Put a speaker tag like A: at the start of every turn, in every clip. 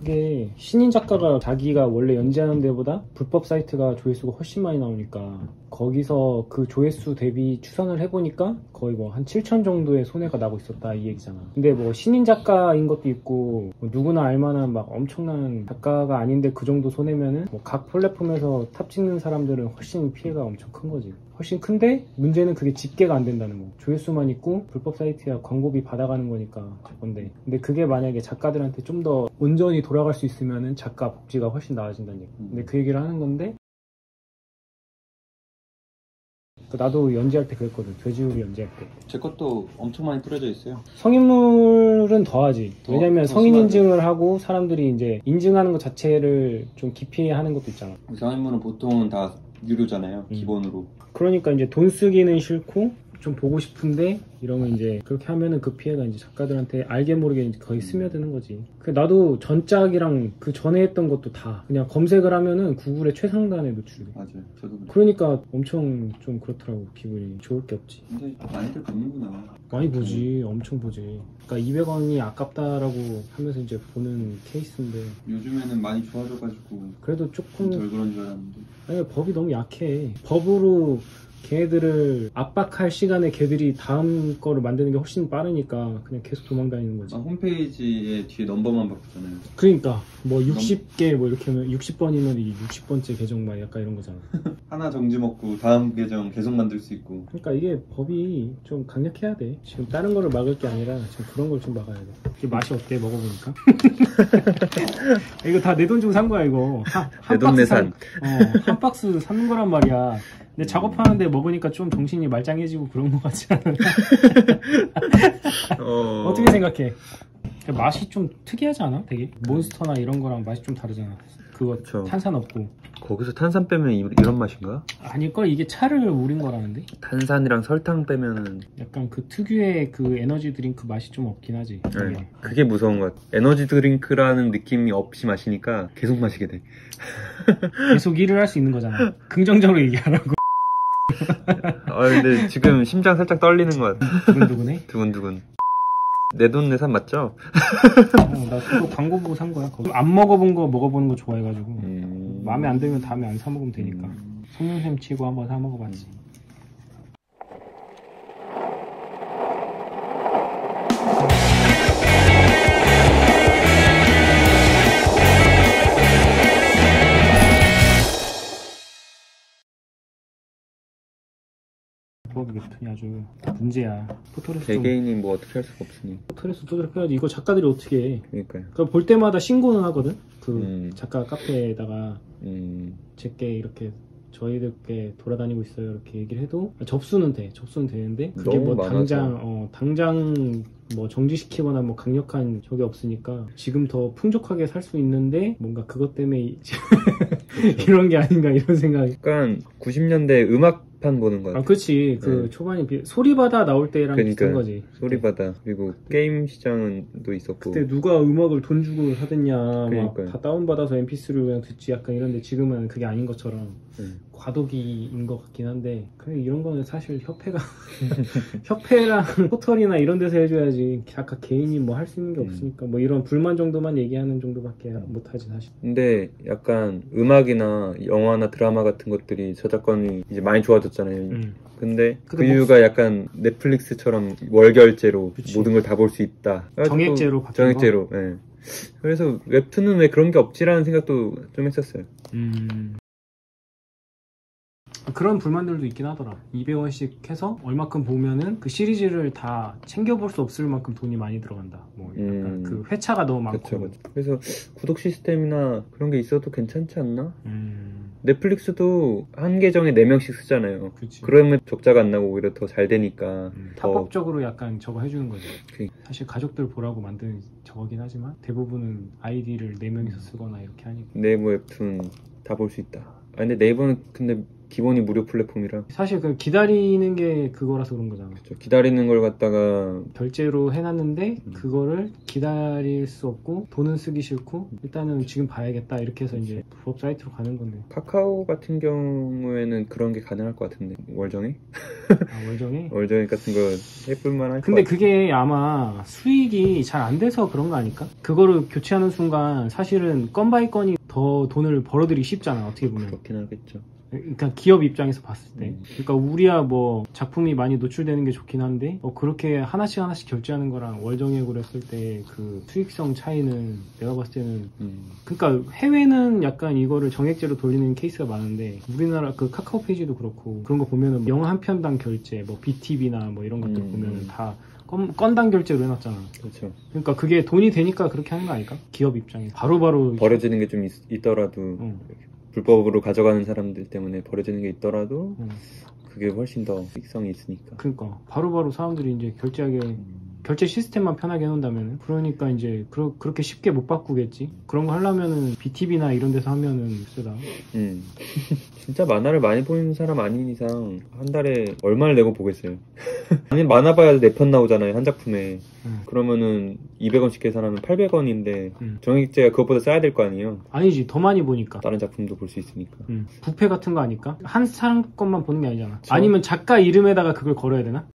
A: 그게 신인 작가가 자기가 원래 연재하는 데보다 불법 사이트가 조회수가 훨씬 많이 나오니까 거기서 그 조회수 대비 추산을 해보니까 거의 뭐 한 7천 정도의 손해가 나고 있었다 이 얘기잖아. 근데 뭐 신인 작가인 것도 있고 뭐 누구나 알만한 막 엄청난 작가가 아닌데 그 정도 손해면은 뭐 각 플랫폼에서 탑 찍는 사람들은 훨씬 피해가 엄청 큰 거지. 훨씬 큰데 문제는 그게 집계가 안 된다는 거. 조회수만 있고 불법 사이트야 광고비 받아가는 거니까 저건데. 근데 그게 만약에 작가들한테 좀 더 온전히 돌아갈 수 있으면은 작가 복지가 훨씬 나아진다는 얘기. 근데 그 얘기를 하는 건데 나도 연재할 때 그랬거든. 돼지우리 연재할 때.
B: 제 것도 엄청 많이 뿌려져 있어요.
A: 성인물은 더하지. 왜냐면
B: 더
A: 성인
B: 심하죠.
A: 인증을 하고 사람들이 이제 인증하는 것 자체를 좀 기피하는 것도 있잖아.
B: 성인물은 보통은 다 유료잖아요. 기본으로.
A: 그러니까 이제 돈 쓰기는 싫고 좀 보고 싶은데 이러면 이제 그렇게 하면은 그 피해가 이제 작가들한테 알게 모르게 이제 거의 스며드는 거지. 나도 전작이랑 그 전에 했던 것도 다 그냥 검색을 하면은 구글의 최상단에 노출돼.
B: 맞아요. 저도 그래요.
A: 그러니까 엄청 좀 그렇더라고. 기분이 좋을 게 없지.
B: 근데 많이들 보는구나.
A: 많이 보지. 엄청 보지. 그러니까 200원이 아깝다라고 하면서 이제 보는 케이스인데
B: 요즘에는 많이 좋아져가지고
A: 그래도 조금
B: 덜 그런 줄 알았는데.
A: 아니, 법이 너무 약해. 법으로 걔네들을 압박할 시간에 걔들이 다음 거를 만드는 게 훨씬 빠르니까 그냥 계속 도망다니는 거지.
B: 홈페이지에 뒤에 넘버만 바꾸잖아요.
A: 그러니까 뭐 60개 뭐 이렇게 하면 60번이면 이 60번째 계정 막 약간 이런 거잖아.
B: 하나 정지 먹고 다음 계정 계속 만들 수 있고.
A: 그러니까 이게 법이 좀 강력해야 돼. 지금 다른 거를 막을 게 아니라 지금 그런 걸 좀 막아야 돼. 이게 맛이 어때? 먹어보니까? 이거 다 내 돈 주고 산 거야 이거.
B: 내 돈 내산.
A: 한 박스 사는 거란 말이야. 근데 작업하는데 먹으니까 좀 정신이 말짱해지고 그런 거 같지 않아? 어떻게 생각해? 맛이 좀 특이하지 않아? 되게? 몬스터나 이런 거랑 맛이 좀 다르잖아. 그거
C: 그쵸.
A: 탄산 없고.
C: 거기서 탄산 빼면 이런 맛인가?
A: 아닐걸? 이게 차를 우린 거라는데?
C: 탄산이랑 설탕 빼면은
A: 약간 그 특유의 그 에너지 드링크 맛이 좀 없긴 하지.
C: 네, 그게 무서운 것 같아. 에너지 드링크라는 느낌이 없이 마시니까 계속 마시게 돼.
A: 계속 일을 할 수 있는 거잖아. 긍정적으로 얘기하라고.
C: 근데 지금 심장 살짝 떨리는 것 같아.
A: 두근두근해?
C: 두근두근. 내 돈 내산 맞죠?
A: 나 그거 광고 보고 산 거야. 안 먹어본 거 먹어보는 거 좋아해가지고 마음에 안 들면 다음에 안 사 먹으면 되니까. 속눈샘 치고 한번 사 먹어봤지. 부업 웹툰이 아주 문제야. 포털에서
C: 개개인이 뭐 어떻게 할 수가 없으니.
A: 포털에서 두드려 야지 이거 작가들이 어떻게 해.
C: 그러니까요.
A: 그러니까 볼 때마다 신고는 하거든. 그 작가 카페에다가 제게 이렇게 저희들께 돌아다니고 있어요 이렇게 얘기를 해도 접수는 돼. 접수는 되는데 그게 뭐
C: 많아서.
A: 당장 뭐 정지시키거나 뭐 강력한 적이 없으니까 지금 더 풍족하게 살 수 있는데 뭔가 그것 때문에 이런 게 아닌가 이런 생각이.
C: 약간 90년대 음악판 보는 거 같아.
A: 그치. 그 초반에 소리바다 나올 때랑 비슷한
C: 그러니까
A: 거지.
C: 소리바다. 그리고 게임 시장도 있었고.
A: 그때 누가 음악을 돈 주고 사댔냐. 막
C: 그러니까요.
A: 다 다운받아서 mp3를 그냥 듣지 약간 이런데 지금은 그게 아닌 것처럼 과도기인 것 같긴 한데 그래 이런 거는 사실 협회가 협회랑 포털이나 이런 데서 해줘야지. 작가 개인이 뭐 할 수 있는 게 없으니까 뭐 이런 불만 정도만 얘기하는 정도밖에 못하지 사실.
C: 근데 약간 음악이나 영화나 드라마 같은 것들이 저작권이 이제 많이 좋아졌잖아요. 근데 그 이유가 약간 넷플릭스처럼 월결제로
A: 그치.
C: 모든 걸 다 볼 수 있다.
A: 정액제로 바뀐
C: 정액제로. 예. 그래서 웹툰은 왜 그런 게 없지라는 생각도 좀 했었어요.
A: 그런 불만들도 있긴 하더라. 200원씩 해서 얼마큼 보면은 그 시리즈를 다 챙겨볼 수 없을 만큼 돈이 많이 들어간다. 뭐 약간 그 회차가 너무 많고.
C: 그쵸. 그래서 구독 시스템이나 그런 게 있어도 괜찮지 않나? 넷플릭스도 한 계정에 4명씩 쓰잖아요.
A: 그치.
C: 그러면 적자가 안 나고 오히려 더 잘 되니까 더
A: 합법적으로 약간 저거 해주는 거죠.
C: 그...
A: 사실 가족들 보라고 만든 저거긴 하지만 대부분은 아이디를 4명이서 쓰거나 이렇게 하니까.
C: 네이버 웹툰 다 볼 수 있다. 근데 네이버는 근데 기본이 무료 플랫폼이라
A: 사실 그 기다리는 게 그거라서 그런 거잖아.
C: 그렇죠. 기다리는 걸 갖다가
A: 결제로 해놨는데 그거를 기다릴 수 없고 돈은 쓰기 싫고 일단은 지금 봐야겠다 이렇게 해서 이제 불법 사이트로 가는 건데.
C: 카카오 같은 경우에는 그런 게 가능할 것 같은데 월정액?
A: 아, 월정액?
C: 월정액 같은 거 해볼만 할 것
A: 근데
C: 같아.
A: 그게 아마 수익이 잘 안 돼서 그런 거 아닐까? 그거를 교체하는 순간 사실은 건 바이 건이 더 돈을 벌어들이기 쉽잖아, 어떻게 보면.
C: 그렇긴 하겠죠.
A: 그러니까 기업 입장에서 봤을 때. 그러니까 우리야 뭐 작품이 많이 노출되는 게 좋긴 한데 그렇게 하나씩 결제하는 거랑 월정액으로 했을 때 그 수익성 차이는 내가 봤을 때는 그러니까 해외는 약간 이거를 정액제로 돌리는 케이스가 많은데 우리나라 그 카카오 페이지도 그렇고 그런 거 보면은 영화 한 편당 결제 뭐 BTV나 뭐 이런 것들 보면은 다 건당 결제로 해놨잖아.
C: 그렇죠.
A: 그러니까 그게 돈이 되니까 그렇게 하는 거 아닐까? 기업 입장에 바로바로
C: 버려지는 게 좀 있더라도 불법으로 가져가는 사람들 때문에 버려지는 게 있더라도 그게 훨씬 더 수익성이 있으니까.
A: 그러니까 바로바로 사람들이 이제 결제하게 결제 시스템만 편하게 해놓는다면 그러니까 이제 그렇게 쉽게 못 바꾸겠지. 그런 거 하려면은 BTV나 이런 데서 하면은 쓰다.
C: 진짜 만화를 많이 보는 사람 아닌 이상 한 달에 얼마를 내고 보겠어요. 아니 만화 봐야 4편 나오잖아요 한 작품에. 그러면은 200원씩 계산하면 800원인데 정액제가 그것보다 싸야 될 거 아니에요.
A: 아니지, 더 많이 보니까.
C: 다른 작품도 볼 수 있으니까.
A: 부페 같은 거 아니까? 한 사람 것만 보는 게 아니잖아. 아니면 작가 이름에다가 그걸 걸어야 되나?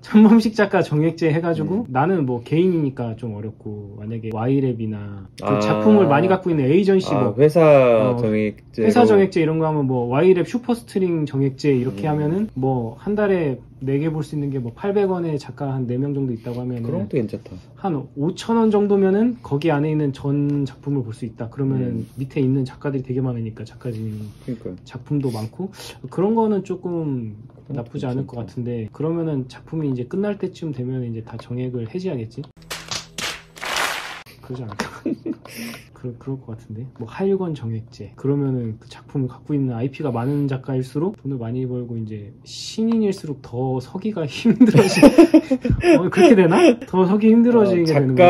A: 천범식 작가 정액제 해가지고 나는 뭐 개인이니까 좀 어렵고 만약에 Y랩이나 그 작품을 많이 갖고 있는 에이전시 뭐
C: 회사 정액제
A: 회사 정액제 이런 거 하면 뭐 Y랩 슈퍼스트링 정액제 이렇게 하면은 뭐 한 달에 4개 볼 수 있는 게 뭐 800원에 작가 한 4명 정도 있다고 하면은
C: 그런 것도 괜찮다.
A: 한 5,000원 정도면은 거기 안에 있는 전 작품을 볼 수 있다. 그러면은 밑에 있는 작가들이 되게 많으니까 작가진 작품도 많고 그런 거는 조금 나쁘지 않을 것 같은데 그러면은 작품이 이제 끝날 때쯤 되면 이제 다 정액을 해지하겠지? 그러지 않을까? 그럴 것 같은데 뭐 하일권 정액제 그러면은 그 작품을 갖고 있는 IP가 많은 작가일수록 돈을 많이 벌고 이제 신인일수록 더 서기가 힘들어지 그렇게 되나? 더 서기 힘들어지게 되는 거야?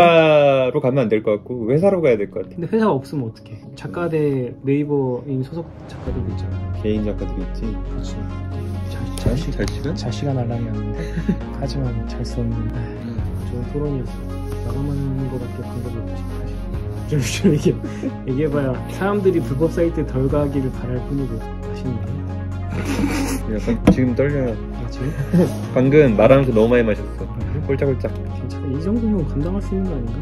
C: 작가로 가면 안 될 것 같고 회사로 가야 될 것 같아.
A: 근데 회사가 없으면 어떡해? 작가 대 네이버인 소속 작가들도 있잖아.
C: 개인 작가들이 있지.
A: 그렇지.
C: 자식은
A: 알랑이었는데 하지만 잘 썼는 좋은 토론이었어. 나가만 거밖에 방법이 없지 사실. 좀 얘기해봐야 사람들이 불법 사이트 덜 가기를 바랄 뿐이고 아쉽네.
C: 약간 지금 떨려요.
A: 아 지금?
C: 방금 말하면서 너무 많이 마셨어. 꼴짝꼴짝.
A: 괜찮아. 이 정도면 감당할 수 있는 거 아닌가?